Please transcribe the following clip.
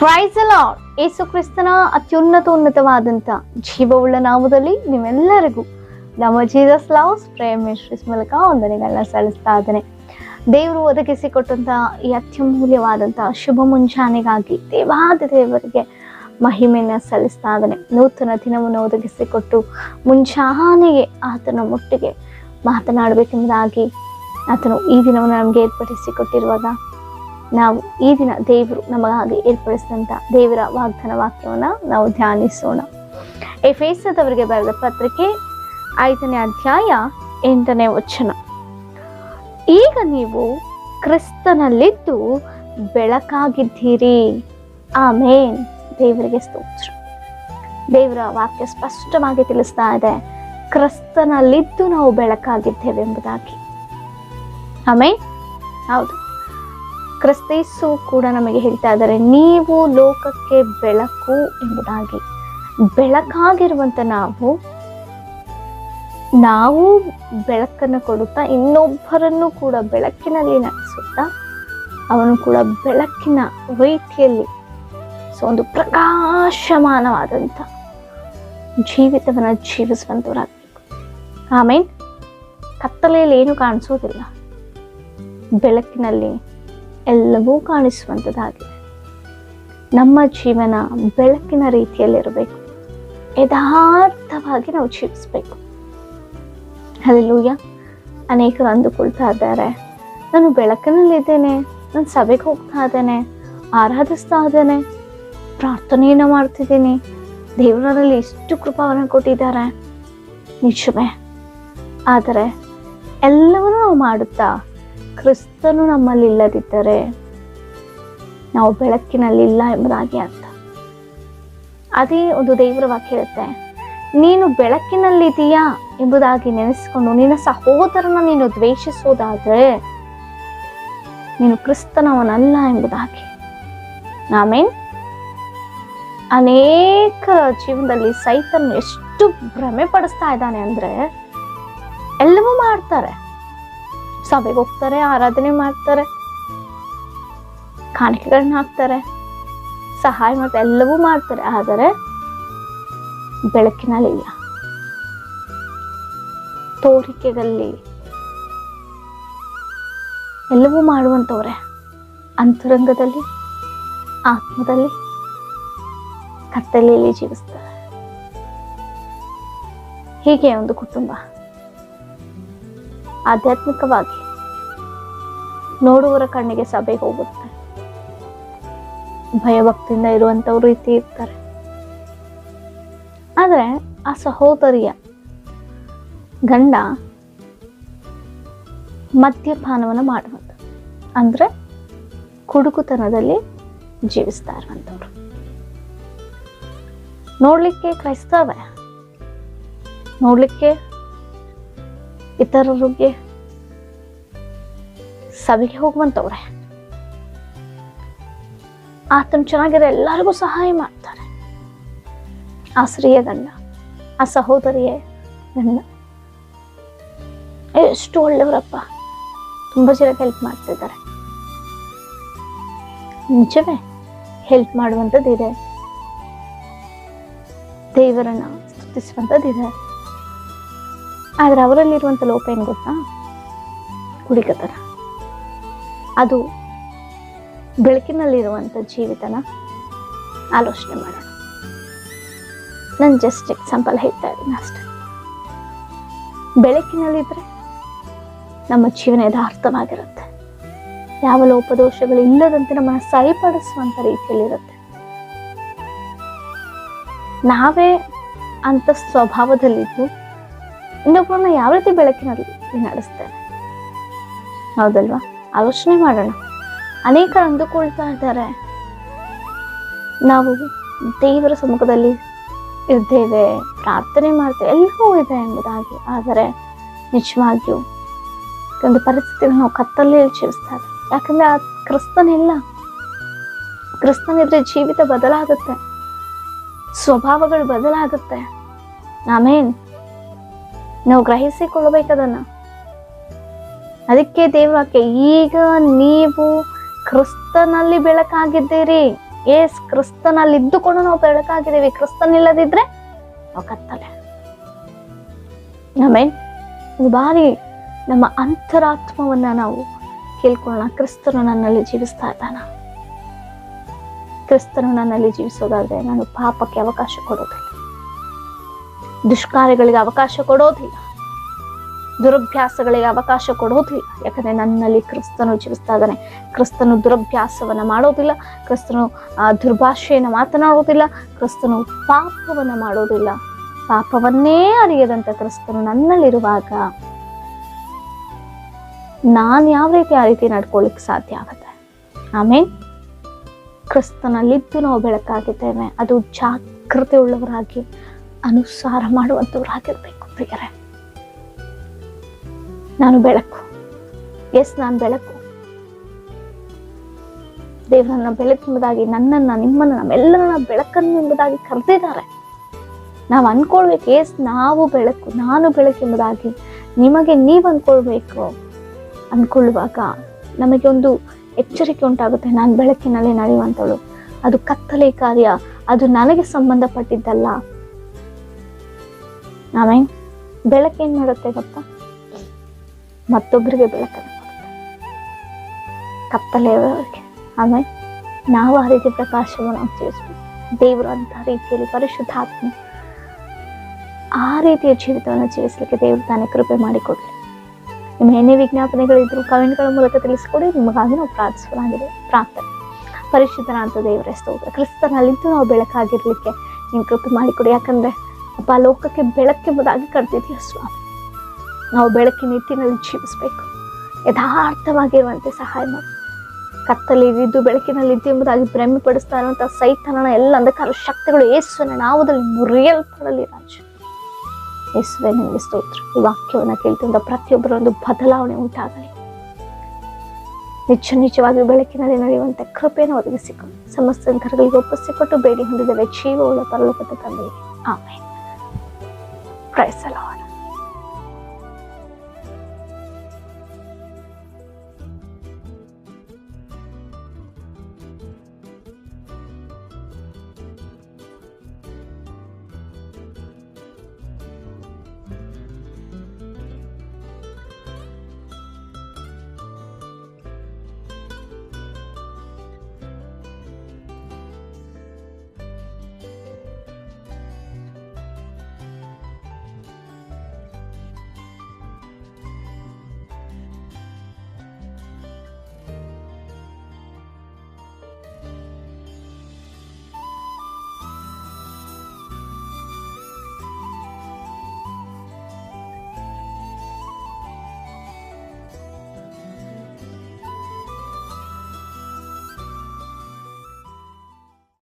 Price the lord. ಯೇಸು ಕ್ರಿಸ್ತನ ಉನ್ನತವಾದಂತ ಜೀವವುಳ್ಳ ನಾಮದಲ್ಲಿ ನಿಮ್ಮೆಲ್ಲರಿಗೂ ನಮ್ಮ ಜೀಸಸ್ ಲವ್ಸ್ ಪ್ರೇಯರ್ ಮಿನಿಸ್ಟ್ರೀಸ್ ಮೂಲಕ ವಂದನೆಗಳನ್ನ ಸಲ್ಲಿಸ್ತಾ ಇದ್ದೇನೆ. ದೇವರು ಒದಗಿಸಿಕೊಟ್ಟಂತ ಈ ಅತ್ಯಮೂಲ್ಯವಾದಂತಹ ಶುಭ ಮುಂಜಾನೆಗಾಗಿ ದೇವರಿಗೆ ಮಹಿಮೆಯನ್ನ ಸಲ್ಲಿಸ್ತಾ ಇದ್ದೇನೆ. ನೂತನ ದಿನವನ್ನು ಒದಗಿಸಿಕೊಟ್ಟು ಮುಂಜಾನೆಗೆ ಆತನ ಮುಟ್ಟಿಗೆ ಮಾತನಾಡಬೇಕೆಂಬುದಾಗಿ ಆತನು ಈ ದಿನವನ್ನು ನಮಗೆ ಏರ್ಪಡಿಸಿಕೊಟ್ಟಿರುವಾಗ ನಾವು ಈ ದಿನ ದೇವರು ನಮಗಾಗಿ ಏರ್ಪಡಿಸಿದಂಥ ದೇವರ ವಾಗ್ದಾನ ನಾವು ಧ್ಯಾನಿಸೋಣ. ಎಫೆಸದವರಿಗೆ ಬರೆದ ಪತ್ರಿಕೆ 5ನೇ ಅಧ್ಯಾಯ 8ನೇ ವಚನ. ಈಗ ನೀವು ಕ್ರಿಸ್ತನಲ್ಲಿದ್ದು ಬೆಳಕಾಗಿದ್ದೀರಿ. ಆಮೇನ್. ದೇವರಿಗೆ ಸ್ತೋತ್ರ. ದೇವರ ವಾಕ್ಯ ಸ್ಪಷ್ಟವಾಗಿ ತಿಳಿಸ್ತಾ ಇದೆ, ಕ್ರಿಸ್ತನಲ್ಲಿದ್ದು ನಾವು ಬೆಳಕಾಗಿದ್ದೇವೆ ಎಂಬುದಾಗಿ. ಆಮೇನ್. ಹೌದು, ಕ್ರಿಸ್ತೇಸು ಕೂಡ ನಮಗೆ ಹೇಳ್ತಾ ಇದ್ದಾರೆ, ನೀವು ಲೋಕಕ್ಕೆ ಬೆಳಕು ಎಂಬುದಾಗಿ. ಬೆಳಕಾಗಿರುವಂತ ನಾವು ಬೆಳಕನ್ನು ಕೊಡುತ್ತಾ ಇನ್ನೊಬ್ಬರನ್ನು ಕೂಡ ಬೆಳಕಿನಲ್ಲಿ ನಡೆಸುತ್ತಾ ಅವನು ಕೂಡ ಬೆಳಕಿನ ರೀತಿಯಲ್ಲಿ ಒಂದು ಪ್ರಕಾಶಮಾನವಾದಂಥ ಜೀವಿತವನ್ನ ಜೀವಿಸುವಂತವರಾಗಬೇಕು. ಆಮೇನ್. ಕತ್ತಲೆಯಲ್ಲಿ ಏನು ಕಾಣಿಸೋದಿಲ್ಲ, ಬೆಳಕಿನಲ್ಲಿ ಎಲ್ಲವೂ ಕಾಣಿಸುವಂಥದ್ದಾಗಿದೆ. ನಮ್ಮ ಜೀವನ ಬೆಳಕಿನ ರೀತಿಯಲ್ಲಿರಬೇಕು, ಯಥಾರ್ಥವಾಗಿ ನಾವು ಜೀವಿಸ್ಬೇಕು. ಹಲ್ಲೆಲೂಯ. ಅನೇಕರು ಅಂದುಕೊಳ್ತಾ ಇದ್ದಾರೆ, ನಾನು ಬೆಳಕಿನಲ್ಲಿದ್ದೇನೆ, ನಾನು ಸಭೆಗೆ ಹೋಗ್ತಾ ಇದ್ದೇನೆ, ಆರಾಧಿಸ್ತಾ ಇದ್ದೇನೆ, ಪ್ರಾರ್ಥನೆಯನ್ನು ಮಾಡ್ತಿದ್ದೀನಿ, ದೇವರಲ್ಲಿ ಇಷ್ಟು ಕೃಪಾವನ್ನು ಕೊಟ್ಟಿದ್ದಾರೆ. ನಿಜವೇ. ಆದರೆ ಎಲ್ಲವನ್ನೂ ನಾವು ಮಾಡುತ್ತಾ ಕ್ರಿಸ್ತನು ನಮ್ಮಲ್ಲಿ ಇಲ್ಲದಿದ್ದರೆ ನಾವು ಬೆಳಕಿನಲ್ಲಿಲ್ಲ ಎಂಬುದಾಗಿ ಅರ್ಥ. ಅದೇ ಒಂದು ದೇವರ ವಾಕ್ಯ ಇರುತ್ತೆ, ನೀನು ಬೆಳಕಿನಲ್ಲಿದೆಯಾ ಎಂಬುದಾಗಿ ನೆನೆಸಿಕೊಂಡು ನಿನ್ನ ಸಹೋದರನ ನೀನು ದ್ವೇಷಿಸೋದಾದ್ರೆ ನೀನು ಕ್ರಿಸ್ತನವನಲ್ಲ ಎಂಬುದಾಗಿ. ಆಮೇನ್. ಅನೇಕ ಜೀವನದಲ್ಲಿ ಸೈತನ್ ಎಷ್ಟು ಭ್ರಮೆ ಪಡಿಸ್ತಾ ಇದ್ದಾನೆ ಅಂದ್ರೆ, ಎಲ್ಲವೂ ಮಾಡ್ತಾರೆ, ಸಭೆಗೆ ಹೋಗ್ತಾರೆ, ಆರಾಧನೆ ಮಾಡ್ತಾರೆ, ಕಾಣಿಕೆಗಳನ್ನ ಹಾಕ್ತಾರೆ, ಸಹಾಯ ಮಾಡ್ತಾರೆ, ಎಲ್ಲವೂ ಮಾಡ್ತಾರೆ, ಆದರೆ ಬೆಳಕಿನಲ್ಲಿಲ್ಲ. ತೋರಿಕೆಗಳಲ್ಲಿ ಎಲ್ಲವೂ ಮಾಡುವಂತವ್ರೆ, ಅಂತರಂಗದಲ್ಲಿ ಆತ್ಮದಲ್ಲಿ ಕತ್ತಲೆಯಲ್ಲಿ ಜೀವಿಸ್ತಾರೆ. ಹೀಗೆ ಒಂದು ಕುಟುಂಬ ಆಧ್ಯಾತ್ಮಿಕವಾಗಿ ನೋಡುವವರ ಕಣ್ಣಿಗೆ ಸಭೆಗೆ ಹೋಗುತ್ತೆ, ಭಯಭಕ್ತಿಯಿಂದ ಇರುವಂತವ್ರು ರೀತಿ ಇರ್ತಾರೆ. ಆದ್ರೆ ಆ ಸಹೋದರಿಯ ಗಂಡ ಮದ್ಯಪಾನವನ್ನು ಮಾಡುವಂತ, ಅಂದ್ರೆ ಕುಡುಕುತನದಲ್ಲಿ ಜೀವಿಸ್ತಾ ಇರುವಂತವ್ರು. ನೋಡ್ಲಿಕ್ಕೆ ಕ್ರೈಸ್ತವೇ, ನೋಡ್ಲಿಕ್ಕೆ ಇತರರಿಗೆ ಸಭೆಗೆ ಹೋಗುವಂತವ್ರೆ, ಆತನ ಚೆನ್ನಾಗಿರೋ ಎಲ್ಲರಿಗೂ ಸಹಾಯ ಮಾಡ್ತಾರೆ. ಆ ಸ್ತ್ರೀಯ ಗಂಡ, ಆ ಸಹೋದರಿಯ ಗಂಡ ಎಷ್ಟು ಒಳ್ಳೆಯವರಪ್ಪ, ತುಂಬಾ ಜನಕ್ಕೆ ಹೆಲ್ಪ್ ಮಾಡ್ತಿದ್ದಾರೆ. ನಿಜವೇ, ಹೆಲ್ಪ್ ಮಾಡುವಂಥದ್ದಿದೆ, ದೇವರನ್ನ ಸ್ತುತಿಸುವಂಥದ್ದಿದೆ. ಆದ್ರೆ ಅವರಲ್ಲಿರುವಂಥ ಲೋಪ ಏನು ಗೊತ್ತಾ? ಕುಡಿಕತನ. ಅದು ಬೆಳಕಿನಲ್ಲಿರುವಂಥ ಜೀವಿತನ ಆಲೋಚನೆ ಮಾಡೋಣ. ನಾನು ಜಸ್ಟ್ ಎಕ್ಸಾಂಪಲ್ ಹೇಳ್ತಾ ಇದ್ದೀನಿ ಅಷ್ಟೆ. ಬೆಳಕಿನಲ್ಲಿದ್ರೆ ನಮ್ಮ ಜೀವನ ಯಥಾರ್ಥವಾಗಿರುತ್ತೆ, ಯಾವ ಲೋಪದೋಷಗಳು ಇಲ್ಲದಂತೆ ನಮ್ಮನ್ನು ಸರಿಪಡಿಸುವಂತ ರೀತಿಯಲ್ಲಿರುತ್ತೆ. ನಾವೇ ಅಂತ ಸ್ವಭಾವದಲ್ಲಿದ್ದು ಇನ್ನೊಬ್ಬರನ್ನ ಯಾವ ರೀತಿ ಬೆಳಕಿನಲ್ಲಿ ನಡೆಸ್ತೇವೆ? ಹೌದಲ್ವಾ? ಆಲೋಚನೆ ಮಾಡೋಣ. ಅನೇಕರು ಅಂದುಕೊಳ್ತಾ ಇದ್ದಾರೆ, ನಾವು ದೇವರ ಸಮ್ಮುಖದಲ್ಲಿ ಇದ್ದೇವೆ, ಪ್ರಾರ್ಥನೆ ಮಾಡ್ತೇವೆ, ಎಲ್ಲವೂ ಇದೆ ಎಂಬುದಾಗಿ. ಆದರೆ ನಿಜವಾಗಿಯೂ ಒಂದು ಪರಿಸ್ಥಿತಿಯನ್ನು ನಾವು ಕತ್ತಲೆಯಲ್ಲಿ ಜೀವಿಸ್ತಾರೆ. ಯಾಕಂದ್ರೆ ಆ ಕ್ರಿಸ್ತನಿಲ್ಲ. ಕ್ರಿಸ್ತನಿದ್ರೆ ಜೀವಿತ ಬದಲಾಗುತ್ತೆ, ಸ್ವಭಾವಗಳು ಬದಲಾಗುತ್ತೆ. ಆಮೇನ್. ನಾವು ಗ್ರಹಿಸಿಕೊಳ್ಳಬೇಕದನ್ನ. ಅದಕ್ಕೆ ದೇವರ ವಾಕ್ಯ, ಈಗ ನೀವು ಕ್ರಿಸ್ತನಲ್ಲಿ ಬೆಳಕಾಗಿದ್ದೀರಿ. ಏಸ್ ಕ್ರಿಸ್ತನಲ್ಲಿ ಇದ್ದುಕೊಂಡು ನಾವು ಬೆಳಕಾಗಿದ್ದೀವಿ. ಕ್ರಿಸ್ತನಿಲ್ಲದಿದ್ರೆ ನಾವು ಕತ್ತಲೆ. ಆಮೇಲೆ ಒಂದು ಬಾರಿ ನಮ್ಮ ಅಂತರಾತ್ಮವನ್ನ ನಾವು ಕೇಳ್ಕೊಳ್ಳೋಣ. ಕ್ರಿಸ್ತನು ನನ್ನಲ್ಲಿ ಜೀವಿಸ್ತಾ ಇದ್ದಾನ? ಕ್ರಿಸ್ತನು ನನ್ನಲ್ಲಿ ಜೀವಿಸೋದಾದ್ರೆ ನಾನು ಪಾಪಕ್ಕೆ ಅವಕಾಶ ಕೊಡೋದಿಲ್ಲ, ದುಷ್ಕಾರ್ಯಗಳಿಗೆ ಅವಕಾಶ ಕೊಡೋದಿಲ್ಲ, ದುರಭ್ಯಾಸಗಳಿಗೆ ಅವಕಾಶ ಕೊಡೋದಿಲ್ಲ. ಯಾಕಂದ್ರೆ ನನ್ನಲ್ಲಿ ಕ್ರಿಸ್ತನು ಜೀವಿಸ್ತಾ ಇದ್ದಾನೆ. ಕ್ರಿಸ್ತನು ದುರಭ್ಯಾಸವನ್ನ ಮಾಡೋದಿಲ್ಲ, ಕ್ರಿಸ್ತನು ದುರ್ಭಾಷೆಯನ್ನ ಮಾತನಾಡೋದಿಲ್ಲ, ಕ್ರಿಸ್ತನು ಪಾಪವನ್ನ ಮಾಡೋದಿಲ್ಲ. ಪಾಪವನ್ನೇ ಅರಿಯದಂತ ಕ್ರಿಸ್ತನು ನನ್ನಲ್ಲಿರುವಾಗ ನಾನು ಯಾವ ರೀತಿ ಆ ರೀತಿ ನಡ್ಕೊಳ್ಳಿಕ್ಕೆ ಸಾಧ್ಯ ಆಗುತ್ತೆ? ಆಮೇಲೆ ಕ್ರಿಸ್ತನಲ್ಲಿದ್ದು ನಾವು ಬೆಳಕಾಗಿದ್ದೇವೆ. ಅದು ಜಾಗೃತಿ ಉಳ್ಳವರಾಗಿ ಅನುಸಾರ ಮಾಡುವಂಥವರಾಗಿರ್ಬೇಕು ಪ್ರಿಯರೇ. ನಾನು ಬೆಳಕು. ನಾನು ಬೆಳಕು. ದೇವರನ್ನ ಬೆಳಕೆಂಬುದಾಗಿ ನನ್ನನ್ನ, ನಿಮ್ಮನ್ನ, ನಮ್ಮೆಲ್ಲರನ್ನ ಬೆಳಕನ್ನು ಎಂಬುದಾಗಿ ಕರೆದಿದ್ದಾರೆ. ನಾವು ಅನ್ಕೊಳ್ಬೇಕು, ನಾವು ಬೆಳಕು, ನಾನು ಬೆಳಕೆಂಬುದಾಗಿ ನಿಮಗೆ ನೀವು ಅನ್ಕೊಳ್ಬೇಕು. ಅನ್ಕೊಳ್ಳುವಾಗ ನಮಗೆ ಒಂದು ಎಚ್ಚರಿಕೆ ಉಂಟಾಗುತ್ತೆ. ನಾನು ಬೆಳಕಿನಲ್ಲಿ ನಡೆಯುವಂಥವಳು, ಅದು ಕತ್ತಲೆ ಕಾರ್ಯ, ಅದು ನನಗೆ ಸಂಬಂಧಪಟ್ಟಿದ್ದಲ್ಲ. ಆಮೇಲೆ ಬೆಳಕೇನ್ ಮಾಡುತ್ತೆ ಗೊತ್ತಾ? ಮತ್ತೊಬ್ಬರಿಗೆ ಬೆಳಕನ್ನು ಕೊಡುತ್ತೆ, ಕತ್ತಲೆಯವರಿಗೆ. ಆಮೇಲೆ ನಾವು ಆ ರೀತಿ ಪ್ರಕಾಶವನ್ನು ನಾವು ಜೀವಿಸ್ಬೇಕು. ದೇವರು ಅಂತ ರೀತಿಯಲ್ಲಿ ಪರಿಶುದ್ಧಾತ್ಮ ಆ ರೀತಿಯ ಜೀವಿತವನ್ನು ಜೀವಿಸಲಿಕ್ಕೆ ದೇವರು ತಾನೇ ಕೃಪೆ ಮಾಡಿಕೊಡ್ಲಿ. ನಿಮ್ಮ ಏನೇ ವಿಜ್ಞಾಪನೆಗಳಿದ್ರು ಕಮೆಂಟ್ಗಳ ಮೂಲಕ ತಿಳಿಸ್ಕೊಡಿ. ನಿಮಗಾಗಿ ನಾವು ಪ್ರಾರ್ಥಿಸಲಾಗಿದೆ. ಪ್ರಾರ್ಥನೆ. ಪರಿಶುದ್ಧನಾದ ದೇವರೇ ಸ್ತೋತ್ರ. ಕ್ರಿಸ್ತನಲ್ಲಿದ್ದು ನಾವು ಬೆಳಕಾಗಿರ್ಲಿಕ್ಕೆ ನೀವು ಕೃಪೆ ಮಾಡಿಕೊಡಿ. ಯಾಕಂದ್ರೆ ಅಪ್ಪ, ಲೋಕಕ್ಕೆ ಬೆಳಕೆಂಬುದಾಗಿ ಕರೆದಿದೆಯಾ ಸ್ವಾಮಿ. ನಾವು ಬೆಳಕಿನ ನಿಟ್ಟಿನಲ್ಲಿ ಜೀವಿಸ್ಬೇಕು, ಯಥಾರ್ಥವಾಗಿರುವಂತೆ ಸಹಾಯ ಮಾಡಿ. ಕತ್ತಲಿದ್ದು ಬೆಳಕಿನಲ್ಲಿದ್ದು ಎಂಬುದಾಗಿ ಭ್ರಮೆ ಪಡಿಸ್ತಾ ಇರುವಂತಹ ಸೈತಾನನ ಎಲ್ಲ ಅಂಧಕಾರ ಶಕ್ತಿಗಳು ಯೇಸುವಿನ ನಾಮದಲ್ಲಿ ಮುರಿಯಲ್ಪಡಲಿ ರಾಜ. ಯೇಸುವೇ ನಿಮಗೆ ಸ್ತೋತ್ರ. ಈ ವಾಕ್ಯವನ್ನು ಕೇಳ್ತಿದ್ದ ಪ್ರತಿಯೊಬ್ಬರ ಒಂದು ಬದಲಾವಣೆ ಉಂಟಾಗಲಿ. ನಿಜವಾಗಿ ಬೆಳಕಿನಲ್ಲಿ ನಡೆಯುವಂತೆ ಕೃಪೆಯನ್ನು ಒದಗಿಸಿಕೊಂಡು ಸಮಸ್ತ ಕರಗಳಿಗೆ ಒಪ್ಪಿಸಿಕೊಟ್ಟು ಬೇಡಿ ಹೊಂದಿದ್ದೇವೆ ಜೀವವುಳ್ಳ ಪರಲೋಕದ ತಂದೆಯೇ. ಆಮೆನ್. Praise the lord.